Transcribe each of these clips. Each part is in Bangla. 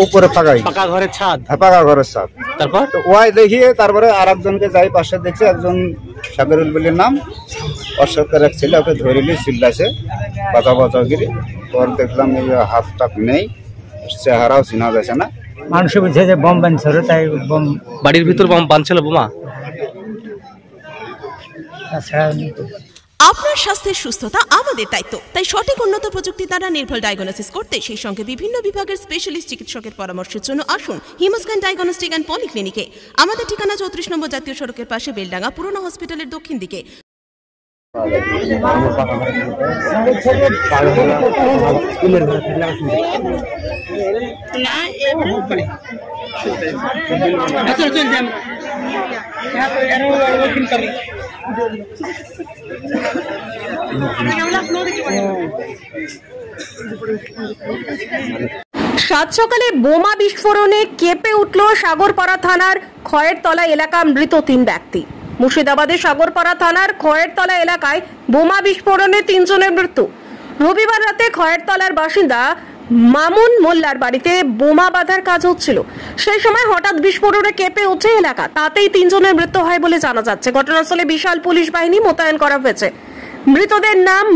উপরে ফাঁকাই পাকা ঘরের ছাদ। হ্যাঁ, পাকা ঘরের ছাদ। তারপর তো ওয়াই দেখিয়ে তারপরে আর একজনকে যাই পাশে দেখছে, একজন সাগরুল বলির নাম, অশোকের এক ছেলে, ওকে ধরে নিয়ে চিল্লাছে বাঁচাও বাঁচাও গিরি। পর দেখলাম এই হাত টাক নেই, চেহারাও চিনা যাচ্ছে না। মানুষ বলছে যে বোম বানছিল, তাই বোম বাড়ির ভিতর বোম বানছিল, বোমা। আপনার স্বাস্থ্যের সুস্থতা আমাদের দায়িত্ব, তাই সঠিক উন্নত প্রযুক্তি দ্বারা নির্ভুল ডায়াগনোসিস করতে, সেই সঙ্গে বিভিন্ন বিভাগের স্পেশালিস্ট চিকিৎসকের পরামর্শের জন্য আসুন হিমোস্ক্যান ডায়াগনস্টিক অ্যান্ড পলিক্লিনিকে। আমাদের ঠিকানা 34 নম্বর জাতীয় সড়কের পাশে, বেলডাঙ্গা পুরনো হসপিটালের দক্ষিণ দিকে। সাত সকালে বোমা বিস্ফোরণে কেঁপে উঠল সাগরপাড়া থানার খয়েরতলা এলাকা, মৃত 3 ব্যক্তি। মুর্শিদাবাদের সাগরপাড়া থানার খয়েরতলা এলাকায় বোমা বিস্ফোরণে 3 জনের মৃত্যু। রবিবার রাতে খয়েরতলার বাসিন্দা মামুন মোল্লার বাড়িতে বোমা বাঁধার কাজ হচ্ছিল, সেই সময় হঠাৎ বিস্ফোরণে কেঁপে ওঠে এলাকা। তাতেই 3 জনের মৃত্যু হয় বলে জানা যাচ্ছে। ঘটনাস্থলে বিশাল পুলিশ বাহিনী মোতায়েন করা হয়েছে। মৃতদের নাম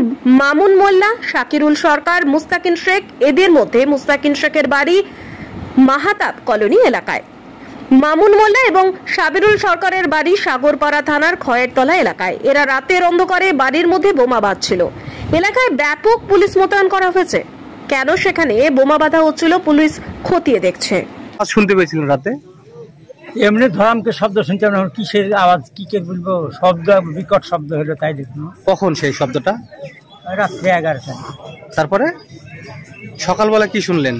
মামুন মোল্লা, শাকিরুল সরকার, মুস্তাকিন শেখ। এদের মধ্যে মুস্তাকিন শেখের বাড়ি মাহাতাব কলোনি এলাকায়, মামুন মোল্লা এবং সাবিরুল সরকারের বাড়ি সাগরপাড়া থানার খয়েরতলা এলাকায়। এরা রাতের অন্ধকারে বাড়ির মধ্যে বোমা বাঁধছিল। এলাকায় ব্যাপক পুলিশ মোতায়েন করা হয়েছে। কেন সেখানে বোমা বাঁধা হচ্ছিল পুলিশ খতিয়ে দেখছে। শুনতে পেয়েছিলেন রাতে? এমনি ধরামকে শব্দ শুনছিলাম, কিসের আওয়াজ, কি কে বলবো, শব্দ বিকট শব্দ হলো, তাই দেখুন। কখন সেই শব্দটা? রাত্রে 11টা। তারপরে সকালবেলা কি শুনলেন?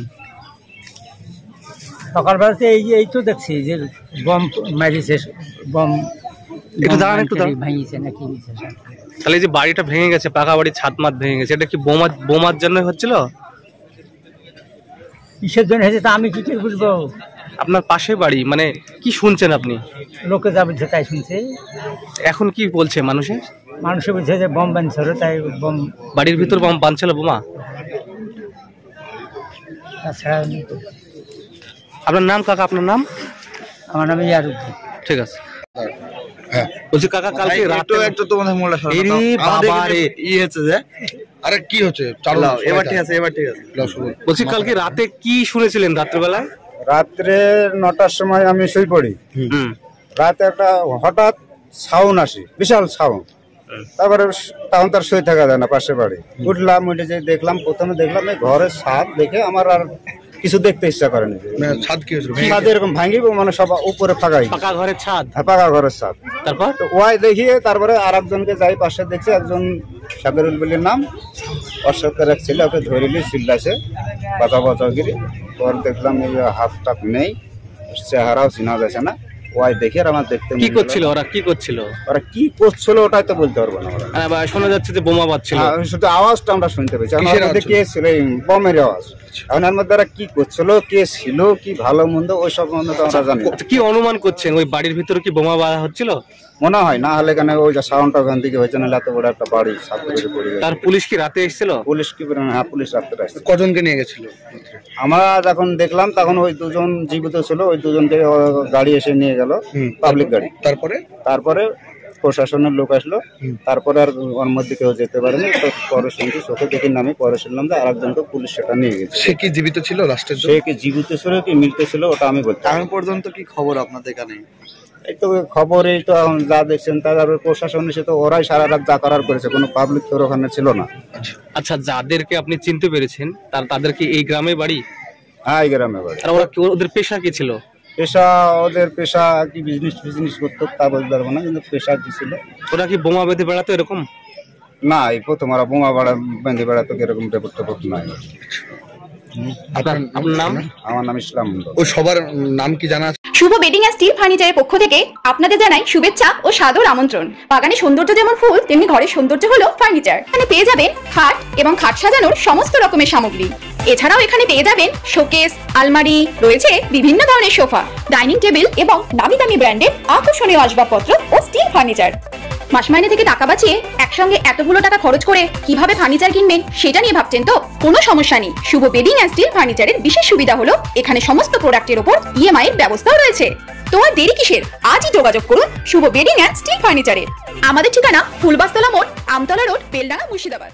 সকালবেলাতে এই তো দেখছি যে বম মারিছে, বম একটু দাঁড়ান, একটু দাঁড়ান। ভাঙিয়েছে নাকি? তাহলে যে বাড়িটা ভেঙে গেছে, পাকা বাড়ির ছাদ মাত ভেঙে গেছে, এটা কি বোমার জন্য হচ্ছিল? কিসের জন্য হয়েছে তা আমি কি করে বুঝবো? আপনার পাশে বাড়ি, মানে কি শুনছেন আপনি? লোকে যা বলছে তাই শুনছে। এখন কি বলছে মানুষে বলছে যে বোম বানছিল, তাই বোম বাড়ির ভিতর বোম বানছিল, বোমা। তাছাড়া আপনার নাম কাকা? আপনার নাম? আমার নাম ইয়ারুদ্দিন। ঠিক আছে। বলছি কাকা, কালকে রাতে একটু তোমাদের মোল্লা আরে কি হচ্ছে? এবার ঠিক আছে, এবার ঠিক আছে। বলছি কালকে রাতে কি শুনেছিলেন রাত্রেবেলায়? রাত্রে 9টার সময় আমি শুই পড়ি। রাতে একটা হঠাৎ সাউন্ড আসে, বিশাল সাউন্ড। তারপরে তখন তার শুয়ে থাকা যায় না, পাশে বাড়ি। উঠলাম, উঠে যে দেখলাম, প্রথমে দেখলাম এই ঘরের ছাদ দেখে আমার আর কিছু দেখতে ইচ্ছা করেনি। ছাদ কি হয়েছিল? ছাদ এরকম ভাঙিব, মানে সব উপরে ফাঁকাই, পাকা ঘরের ছাদ। হ্যাঁ, পাকা ঘরের ছাদ। তারপর তো ওয়াই দেখিয়ে তারপরে আর একজনকে যাই পাশে দেখছে, একজন সাগরুল বলির নাম, অশোকের এক ছেলে, ওকে ধরে নিয়ে চিল্লাছে বাঁচাও বাঁচাও গিরি। পর দেখলাম এই হাত টাক নেই, চেহারাও চিনা যাচ্ছে না। ওয়াই দেখে আর আমার দেখতে কি করছিল ওরা? কি করছিল ওরা? কি করছিল ওটাই তো বলতে পারবো না। শোনা যাচ্ছে যে বোমা বাজছিল, শুধু আওয়াজটা আমরা শুনতে পেয়েছি। কে ছিল? বমের আওয়াজ। এখন এর মধ্যে কি করছিল, কে ছিল, কি ভালো মন্দ, ওই সব মন্দ তো আমরা জানি। কি অনুমান করছেন, ওই বাড়ির ভিতরে কি বোমা বাঁধা হচ্ছিল? মনে হয় না হলে কেন ওই যে সাউন্ডটা ওখান থেকে হয়েছে, না এত বড় একটা বাড়ি সাথে পড়ে গেছে। তার পুলিশ কি রাতে এসেছিল? পুলিশ কি? হ্যাঁ, পুলিশ রাত্রে আসছে। কজনকে নিয়ে গেছিল? আমরা যখন দেখলাম তখন ওই 2 জন জীবিত ছিল, ওই 2 জনকে গাড়ি এসে নিয়ে গেল, পাবলিক গাড়ি। তারপরে প্রশাসনের লোক আসলো। তারপরে আর ওর মধ্যে কেউ যেতে পারেনি। তো পরে শুনছি, চোখে দেখি নামে পরে শুনলাম যে আরেকজনকে পুলিশ সেটা নিয়ে গেছে। সে কি জীবিত ছিল লাস্টের? সে কি জীবিত ছিল কি মৃত ছিল ওটা আমি বলতে। এখন পর্যন্ত কি খবর আপনাদের কানে? এই তো খবর, এই তো এখন যা দেখছেন তার প্রশাসন এসে তো ওরাই সারা রাত যা করার করেছে, কোনো পাবলিক তোর ওখানে ছিল না। আচ্ছা, যাদেরকে আপনি চিনতে পেরেছেন তাদের কি এই গ্রামে বাড়ি? হ্যাঁ, এই গ্রামে বাড়ি। আর ওদের পেশা কি ছিল? ওদের পেশা কি বিজনেস করতো তা বলতে পারবো না, কিন্তু পেশা কি ছিল। ওরা কি বোমা বেঁধে বেড়াতো এরকম? না, এই প্রথম ওরা বোমা বেঁধে বেড়াতো এরকম টেপট নাই। আপনার নাম? আমার নাম ইসলাম মন্ডল। ও সবার নাম কি জানা আছে? শুভ বেডিং এন্ড স্টিল ফার্নিচারের পক্ষ থেকে আপনাদের জানাই শুভেচ্ছা ও সাদর আমন্ত্রণ। বাগানে সৌন্দর্য যেমন ফুল, তেমনি ঘরের সৌন্দর্য হলো ফার্নিচার। এখানে পেয়ে যাবেন খাট এবং খাট সাজানোর সমস্ত রকমের সামগ্রী। এছাড়াও এখানে পেয়ে যাবেন শোকেস, আলমারি, রয়েছে বিভিন্ন ধরনের সোফা, ডাইনিং টেবিল এবং নামি দামি ব্র্যান্ডের আকর্ষণীয় আসবাবপত্র ও স্টিল ফার্নিচার। মাস মাইনে থেকে টাকা বাঁচিয়ে একসঙ্গে এতগুলো টাকা খরচ করে কিভাবে ফার্নিচার কিনবেন সেটা নিয়ে ভাবছেন তো? কোনো সমস্যা নেই। শুভ বেডিং অ্যান্ড স্টিল ফার্নিচারের বিশেষ সুবিধা হলো এখানে সমস্ত প্রোডাক্টের উপর ইএমআই এর ব্যবস্থাও রয়েছে। তো আর দেরি কিসের? আজই যোগাযোগ করুন শুভ বেডিং অ্যান্ড স্টিল ফার্নিচারে। আমাদের ঠিকানা ফুলবাস্তলা মোড়, আমতলা রোড, বেলডাঙ্গা, মুর্শিদাবাদ।